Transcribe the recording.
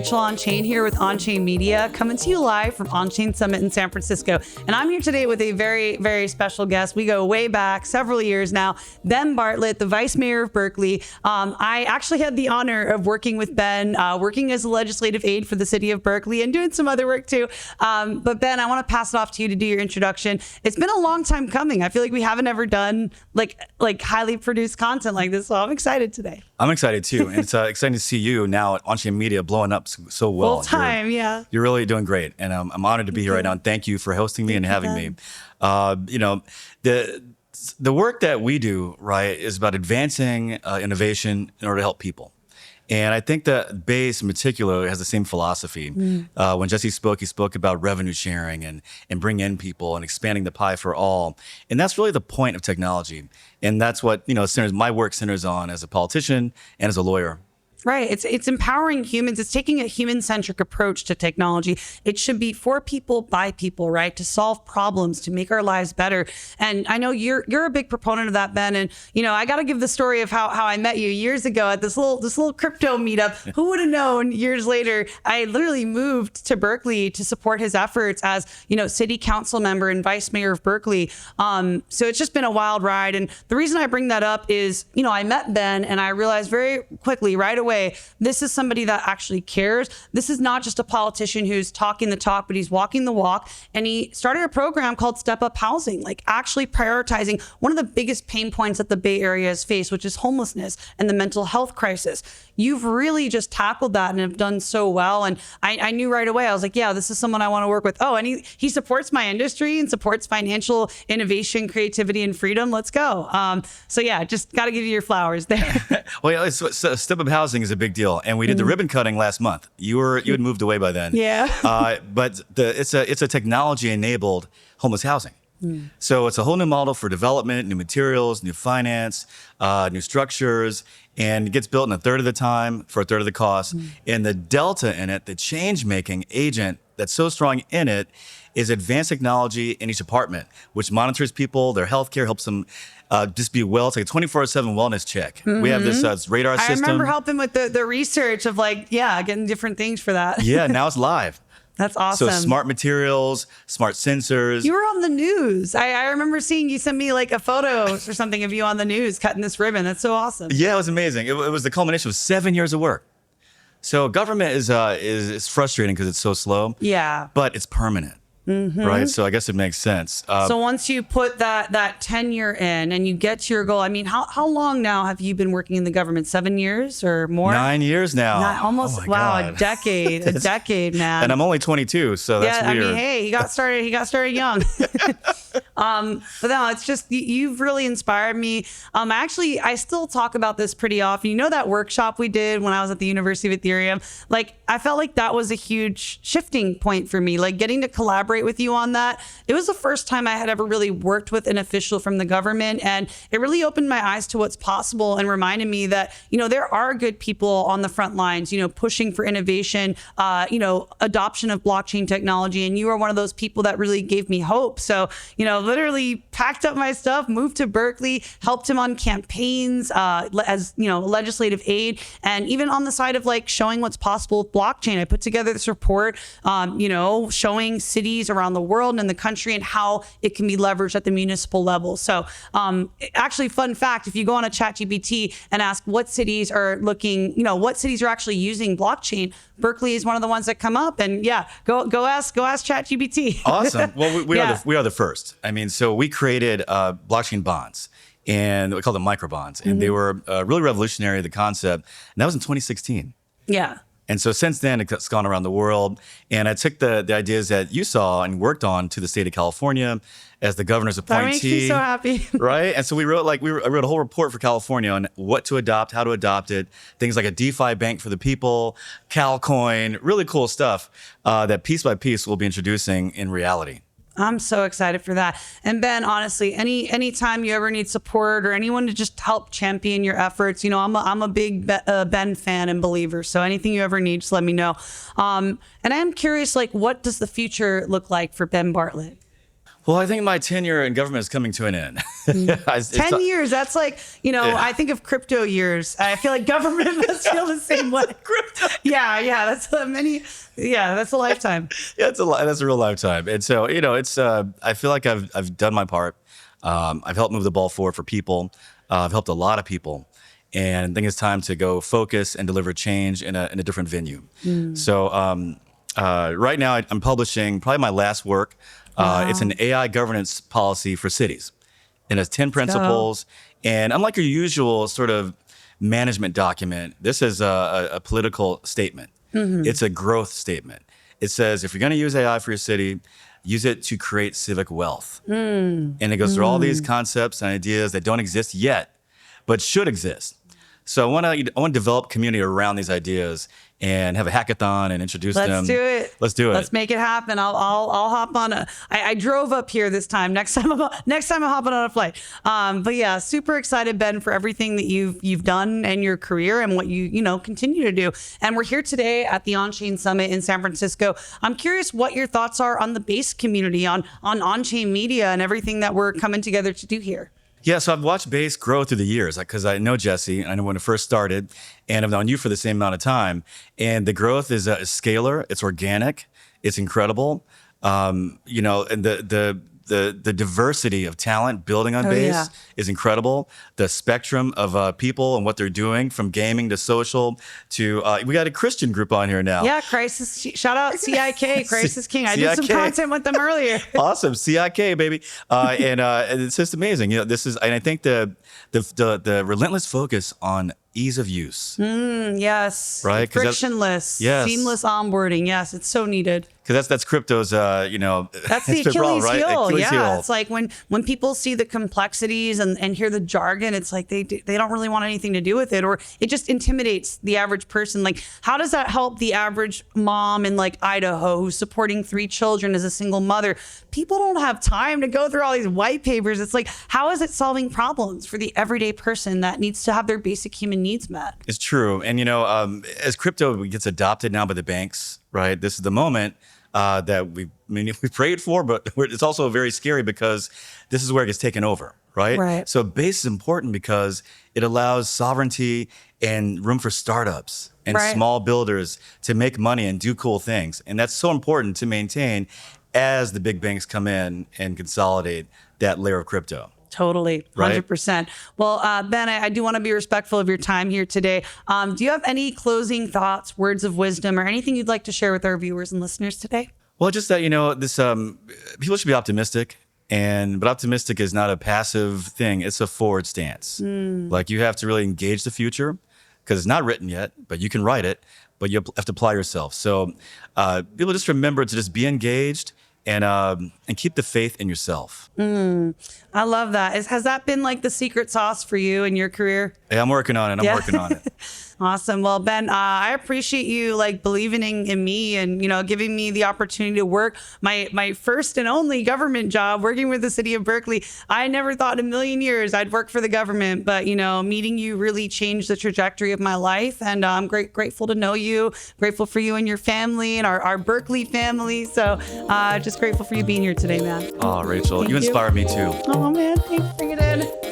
Rachel Onchain here with Onchain Media, coming to you live from Onchain Summit in San Francisco. And I'm here today with a very, very special guest. We go way back, several years now. Ben Bartlett, the Vice Mayor of Berkeley. I actually had the honor of working with Ben, working as a legislative aide for the city of Berkeley and doing some other work too. But Ben, I want to pass it off to you to do your introduction. It's been a long time coming. I feel like we haven't ever done like highly produced content like this, so I'm excited today. I'm excited too, and it's exciting to see you now at Onchain Media blowing up so well. Full time, yeah. You're really doing great, and I'm honored to be here right now. And thank you for hosting me and having me. The work that we do, right, is about advancing innovation in order to help people. And I think that Base in particular has the same philosophy. When Jesse spoke, he spoke about revenue sharing and bringing in people and expanding the pie for all. And that's really the point of technology. And that's what, my work centers on as a politician and as a lawyer. Right. It's empowering humans. It's taking a human-centric approach to technology. It should be for people, by people, right? To solve problems, to make our lives better. And I know you're a big proponent of that, Ben. And, I got to give the story of how I met you years ago at this little crypto meetup. Who would have known years later, I literally moved to Berkeley to support his efforts as, city council member and vice mayor of Berkeley. So it's just been a wild ride. And the reason I bring that up is, I met Ben and I realized very quickly, right away, this is somebody that actually cares. This is not just a politician who's talking the talk, but he's walking the walk. And he started a program called Step Up Housing, like actually prioritizing one of the biggest pain points that the Bay Area has faced, which is homelessness and the mental health crisis. You've really just tackled that and have done so well. And I knew right away, I was like, yeah, this is someone I want to work with. Oh, and he supports my industry and supports financial innovation, creativity, and freedom. Let's go. So yeah, just got to give you your flowers there. Well, Step Up Housing is a big deal, and we did the ribbon cutting last month. You had moved away by then. Yeah. But it's a technology enabled homeless housing. So it's a whole new model for development, new materials, new finance, new structures, and it gets built in a third of the time for a third of the cost. And the delta in it, the change-making agent that's so strong in it, is advanced technology in each apartment, which monitors people, their healthcare, helps them just be well. It's like a 24/7 wellness check. We have this radar system. I remember helping with the research of getting different things for that. Yeah, now it's live. That's awesome. So smart materials, smart sensors. You were on the news. I remember seeing you send me a photo or something of you on the news cutting this ribbon. That's so awesome. Yeah, it was amazing. It was the culmination of 7 years of work. So government is frustrating because it's so slow. Yeah. But it's permanent. Right. So I guess it makes sense. So once you put that tenure in and you get to your goal, I mean, how long now have you been working in the government? 7 years or more? 9 years now. Almost. Oh wow. God. A decade, man. And I'm only 22. So that's weird. I mean, hey, he got started young. But no, it's just, you've really inspired me. I still talk about this pretty often. That workshop we did when I was at the University of Ethereum, I felt like that was a huge shifting point for me, getting to collaborate with you on that. It was the first time I had ever really worked with an official from the government, and it really opened my eyes to what's possible and reminded me that, there are good people on the front lines, pushing for innovation, adoption of blockchain technology. And you are one of those people that really gave me hope. So, literally packed up my stuff, moved to Berkeley, helped him on campaigns as, legislative aide, and even on the side of showing what's possible with blockchain. I put together this report, showing cities around the world and in the country and how it can be leveraged at the municipal level. So actually, fun fact, if you go on a ChatGPT and ask what cities are what cities are actually using blockchain, Berkeley is one of the ones that come up. And yeah, go ask ChatGPT. Awesome. Well, we are the first. I mean, so we created blockchain bonds, and we call them microbonds, and they were really revolutionary, the concept. And that was in 2016. Yeah. And so since then, it's gone around the world. And I took the ideas that you saw and worked on to the state of California as the governor's appointee. That makes me so happy. Right? And so we wrote I wrote a whole report for California on what to adopt, how to adopt it, things like a DeFi bank for the people, CalCoin, really cool stuff that piece by piece we'll be introducing in reality. I'm so excited for that. And Ben, honestly, anytime you ever need support or anyone to just help champion your efforts, I'm a big Ben fan and believer. So anything you ever need, just let me know. And I'm curious, what does the future look like for Ben Bartlett? Well, I think my tenure in government is coming to an end. 10 years. That's like, I think of crypto years. I feel like government must feel the same way. Crypto. Yeah. That's that's a lifetime. Yeah, that's a real lifetime. And so, I feel like I've done my part. I've helped move the ball forward for people. I've helped a lot of people. And I think it's time to go focus and deliver change in a different venue. So right now I'm publishing probably my last work. It's an AI governance policy for cities. It has 10 principles. And unlike your usual sort of management document, this is a political statement. It's a growth statement. It says, if you're going to use AI for your city, use it to create civic wealth. And it goes through all these concepts and ideas that don't exist yet, but should exist. So I want to develop community around these ideas and have a hackathon and introduce them. Let's do it. Let's do it. Let's make it happen. I'll hop on I drove up here this time. Next time I'm hopping on a flight. But yeah, super excited, Ben, for everything that you've done in your career and what you continue to do. And we're here today at the Onchain Summit in San Francisco. I'm curious what your thoughts are on the base community, on Onchain Media and everything that we're coming together to do here. Yeah, so I've watched Base grow through the years because I know Jesse, I know when it first started, and I've known you for the same amount of time. And the growth is scalar, it's organic, it's incredible. And the diversity of talent building on Base is incredible. The spectrum of people and what they're doing, from gaming to social to we got a Christian group on here now. Yeah, Crisis. Shout out CIK, Crisis King. I did some content with them earlier. Awesome, CIK baby, and it's just amazing. This is, and I think the relentless focus on ease of use. Yes. Right. Frictionless. Seamless onboarding. Yes, it's so needed. Because that's crypto's, that's the Achilles heel. Achilles heel. It's like when people see the complexities and hear the jargon, it's like they don't really want anything to do with it, or it just intimidates the average person. Like, how does that help the average mom in like Idaho who's supporting 3 children as a single mother? People don't have time to go through all these white papers. It's like, how is it solving problems for the everyday person that needs to have their basic human needs met? It's true. And, as crypto gets adopted now by the banks, right, this is the moment that we prayed for, but it's also very scary because this is where it gets taken over, right? So Base is important because it allows sovereignty and room for startups and small builders to make money and do cool things. And that's so important to maintain as the big banks come in and consolidate that layer of crypto. Totally. 100%. Right? Well, Ben, I do want to be respectful of your time here today. Do you have any closing thoughts, words of wisdom, or anything you'd like to share with our viewers and listeners today? Well, just that, this people should be optimistic, but optimistic is not a passive thing. It's a forward stance. Like, you have to really engage the future because it's not written yet, but you can write it, but you have to apply yourself. So people just remember to just be engaged and keep the faith in yourself. I love that. Has that been like the secret sauce for you in your career? Yeah, I'm working on it. I'm working on it. Awesome. Well, Ben, I appreciate you believing in me and, giving me the opportunity to work my first and only government job, working with the city of Berkeley. I never thought in a million years I'd work for the government, but, meeting you really changed the trajectory of my life. And I'm grateful to know you, grateful for you and your family and our Berkeley family. So just grateful for you being here today, man. Oh, Rachel, you inspire me too. Oh, man. Thanks for bringing it in.